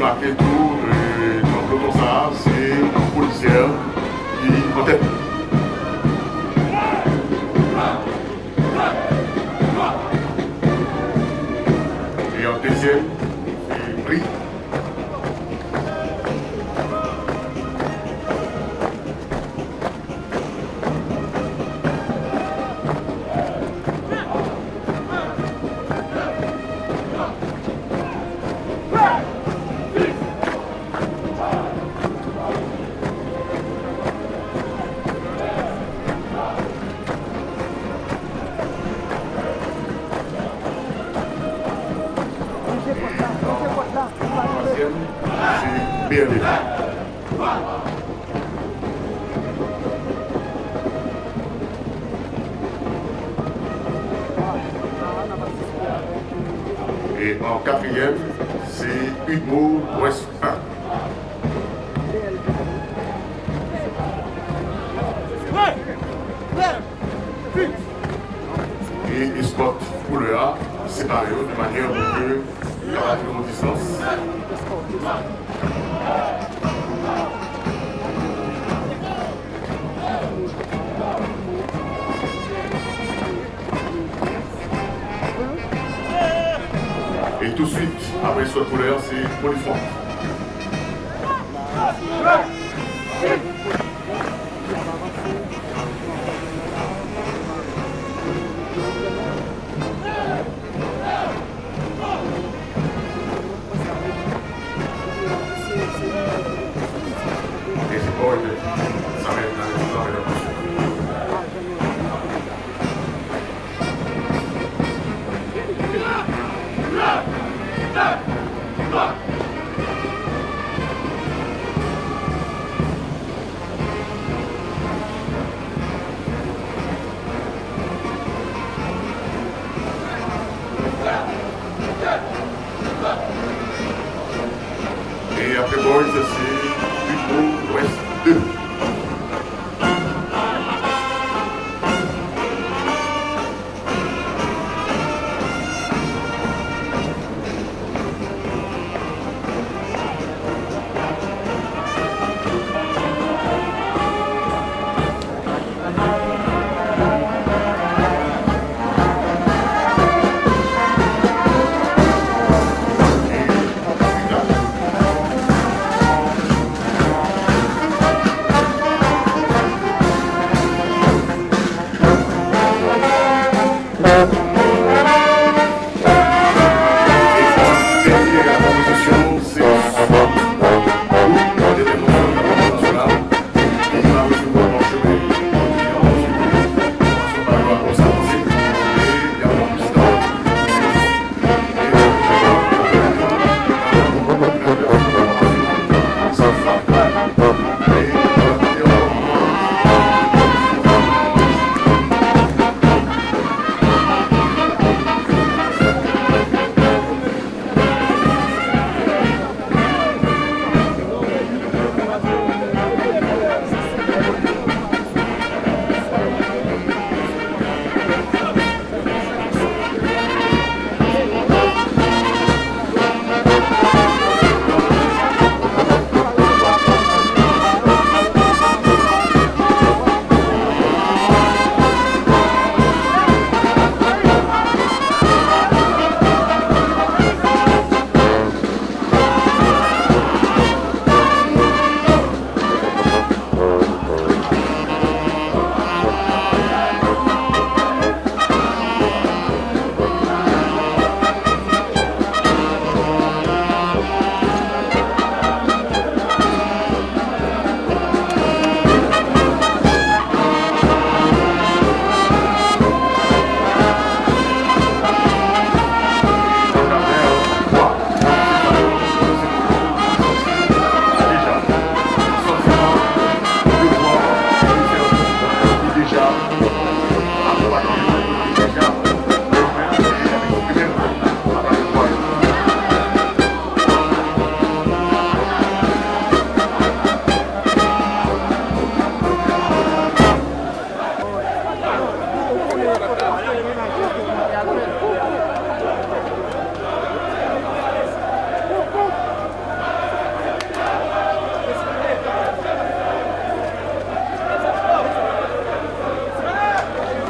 remarqué tout, dans le peloton ça, c'est un policier qui en tête. Et en deuxième, c'est Brie. C'est BLD. Et en quatrième, c'est Hugo Ouest 1. Et ils spot pour le A, séparés de manière que il y aura une grande distance. Et tout de suite, après ce couleur, c'est Polyfront. Et c'est pas ça va être dans les histoires et la prochaine. Et après Boys, c'est Hugo Ouest 2.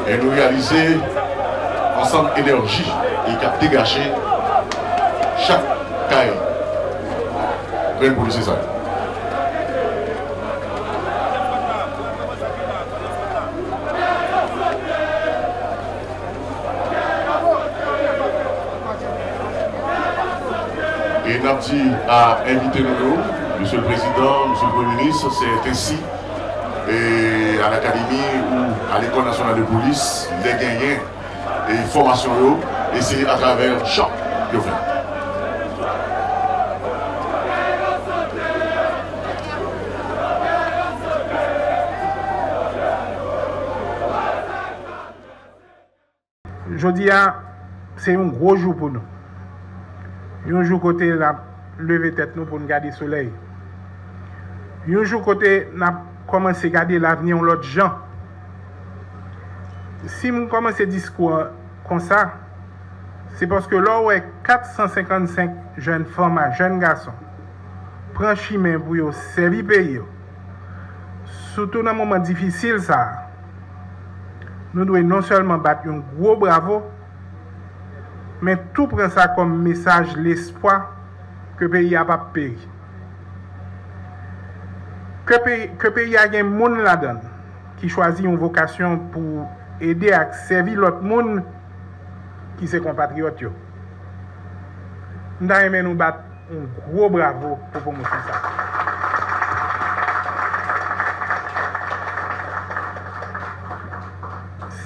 et nous réaliser ensemble énergie et qui a dégagé chaque caille. Rien pour c'est ça. Et Napti a invité nous, Monsieur le Président, Monsieur le Premier ministre, c'est ainsi et à l'Académie ou à l'École nationale de police, les gagnants et formation et c'est à travers chaque gouvernement. Jeudi, c'est un gros jour pour nous. Un jour côté la lever tête nous pour nous garder le soleil. Un jour côté n'a commencé à garder l'avenir de l'autre gens. Si nous commençons à discours comme ça, c'est parce que là où 455 jeunes femmes, jeunes garçons, prennent chemin pour servir le pays, surtout dans un moment difficile, ça, nous devons non seulement battre un gros bravo, mais tout prend ça comme message, l'espoir que le pays n'a pas péri. Que le pays a un monde là-dedans qui choisit une vocation pour aider à servir l'autre monde qui sont compatriotes. Nous devons nous battre un gros bravo pour promouvoir ça.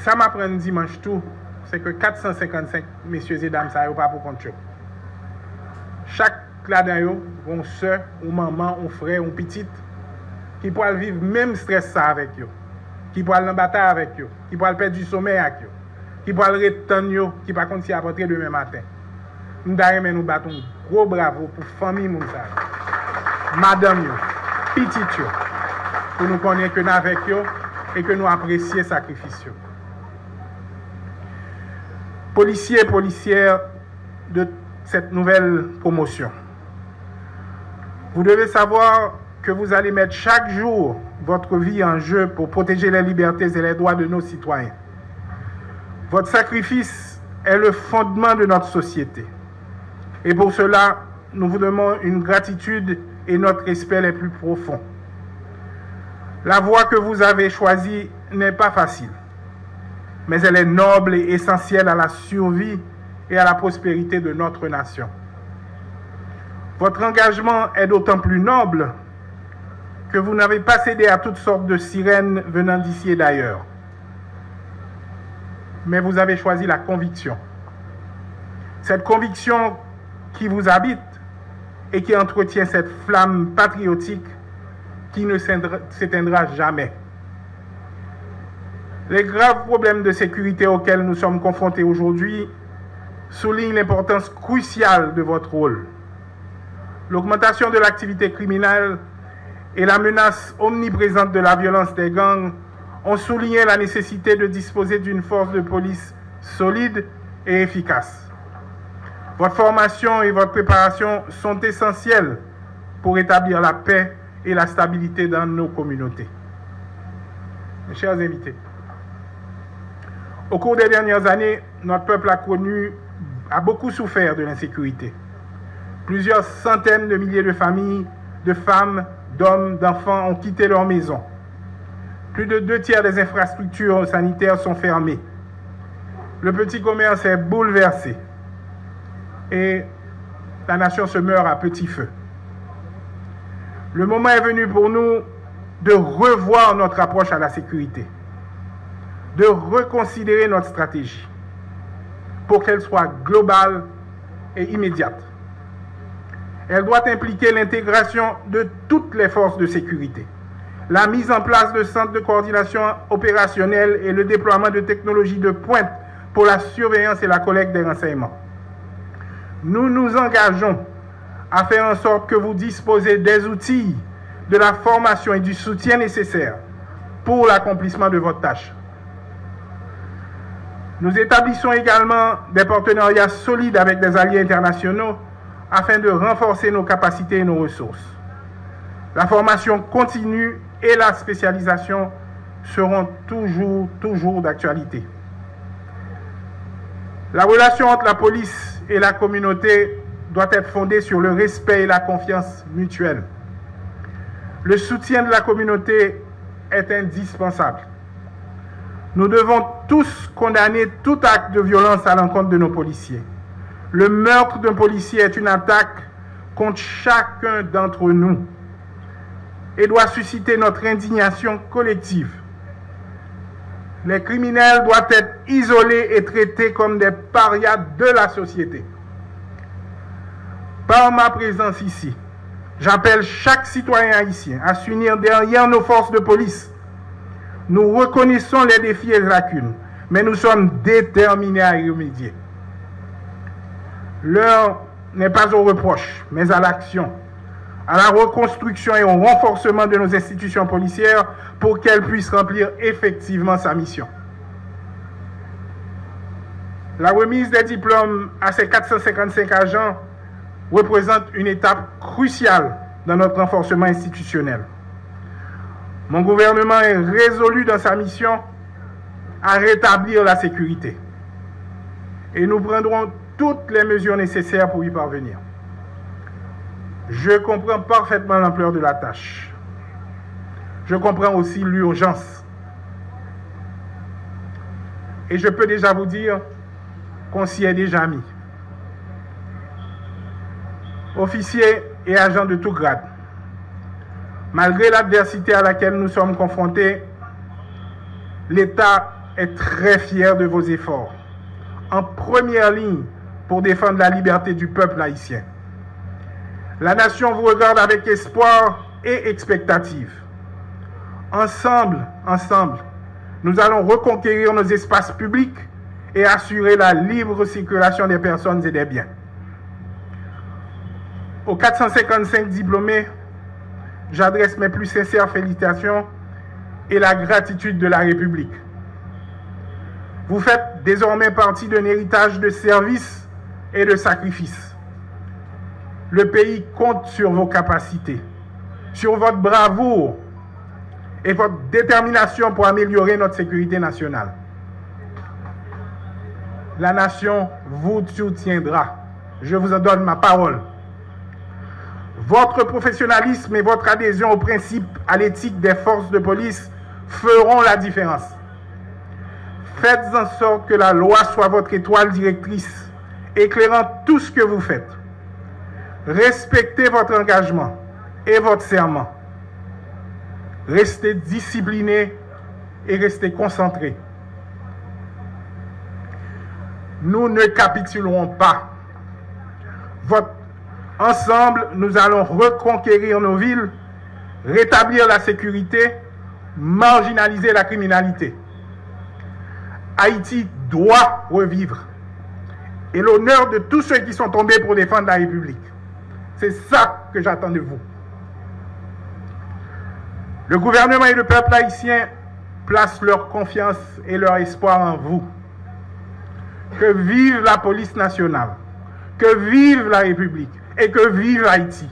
Ça m'apprend dimanche tout, c'est que 455 messieurs et dames, ça n'est pas pour compte. Chaque là-dedans, une soeur, une maman, un frère, une petite, qui peut vivre même stress ça avec eux, qui peut aller en bataille avec eux, qui peut perdre du sommeil avec eux, qui peut aller retenir, qui peut continuer à rentrer demain matin. Nous devons nous battre un gros bravo pour la famille Mounsa, madame, petite, pour nous connaître que nous avec eux et que nous apprécions le sacrifice. Policiers et policières de cette nouvelle promotion, vous devez savoir que vous allez mettre chaque jour votre vie en jeu pour protéger les libertés et les droits de nos citoyens. Votre sacrifice est le fondement de notre société. Et pour cela, nous vous demandons une gratitude et notre respect les plus profonds. La voie que vous avez choisie n'est pas facile, mais elle est noble et essentielle à la survie et à la prospérité de notre nation. Votre engagement est d'autant plus noble que vous n'avez pas cédé à toutes sortes de sirènes venant d'ici et d'ailleurs. Mais vous avez choisi la conviction. Cette conviction qui vous habite et qui entretient cette flamme patriotique qui ne s'éteindra jamais. Les graves problèmes de sécurité auxquels nous sommes confrontés aujourd'hui soulignent l'importance cruciale de votre rôle. L'augmentation de l'activité criminelle et la menace omniprésente de la violence des gangs ont souligné la nécessité de disposer d'une force de police solide et efficace. Votre formation et votre préparation sont essentielles pour établir la paix et la stabilité dans nos communautés. Mes chers invités, au cours des dernières années, notre peuple a beaucoup souffert de l'insécurité. Plusieurs centaines de milliers de familles, de femmes, d'hommes, d'enfants ont quitté leur maison. Plus de 2/3 des infrastructures sanitaires sont fermées. Le petit commerce est bouleversé. Et la nation se meurt à petit feu. Le moment est venu pour nous de revoir notre approche à la sécurité, de reconsidérer notre stratégie pour qu'elle soit globale et immédiate. Elle doit impliquer l'intégration de toutes les forces de sécurité, la mise en place de centres de coordination opérationnelle et le déploiement de technologies de pointe pour la surveillance et la collecte des renseignements. Nous nous engageons à faire en sorte que vous disposez des outils, de la formation et du soutien nécessaires pour l'accomplissement de votre tâche. Nous établissons également des partenariats solides avec des alliés internationaux afin de renforcer nos capacités et nos ressources. La formation continue et la spécialisation seront toujours d'actualité. La relation entre la police et la communauté doit être fondée sur le respect et la confiance mutuelle. Le soutien de la communauté est indispensable. Nous devons tous condamner tout acte de violence à l'encontre de nos policiers. Le meurtre d'un policier est une attaque contre chacun d'entre nous et doit susciter notre indignation collective. Les criminels doivent être isolés et traités comme des parias de la société. Par ma présence ici, j'appelle chaque citoyen haïtien à s'unir derrière nos forces de police. Nous reconnaissons les défis et les lacunes, mais nous sommes déterminés à y remédier. L'heure n'est pas aux reproches, mais à l'action, à la reconstruction et au renforcement de nos institutions policières pour qu'elles puissent remplir effectivement sa mission. La remise des diplômes à ces 455 agents représente une étape cruciale dans notre renforcement institutionnel. Mon gouvernement est résolu dans sa mission à rétablir la sécurité et nous prendrons toutes les mesures nécessaires pour y parvenir. Je comprends parfaitement l'ampleur de la tâche. Je comprends aussi l'urgence. Et je peux déjà vous dire qu'on s'y est déjà mis. Officiers et agents de tout grade, malgré l'adversité à laquelle nous sommes confrontés, l'État est très fier de vos efforts, en première ligne pour défendre la liberté du peuple haïtien. La nation vous regarde avec espoir et expectative. Ensemble, nous allons reconquérir nos espaces publics et assurer la libre circulation des personnes et des biens. Aux 455 diplômés, j'adresse mes plus sincères félicitations et la gratitude de la République. Vous faites désormais partie d'un héritage de services et de sacrifices. Le pays compte sur vos capacités, sur votre bravoure et votre détermination pour améliorer notre sécurité nationale. La nation vous soutiendra. Je vous en donne ma parole. Votre professionnalisme et votre adhésion aux principes, à l'éthique des forces de police feront la différence. Faites en sorte que la loi soit votre étoile directrice, éclairant tout ce que vous faites. Respectez votre engagement et votre serment. Restez disciplinés et restez concentrés. Nous ne capitulerons pas. Ensemble, nous allons reconquérir nos villes, rétablir la sécurité, marginaliser la criminalité. Haïti doit revivre. Et l'honneur de tous ceux qui sont tombés pour défendre la République. C'est ça que j'attends de vous. Le gouvernement et le peuple haïtien placent leur confiance et leur espoir en vous. Que vive la police nationale, que vive la République et que vive Haïti.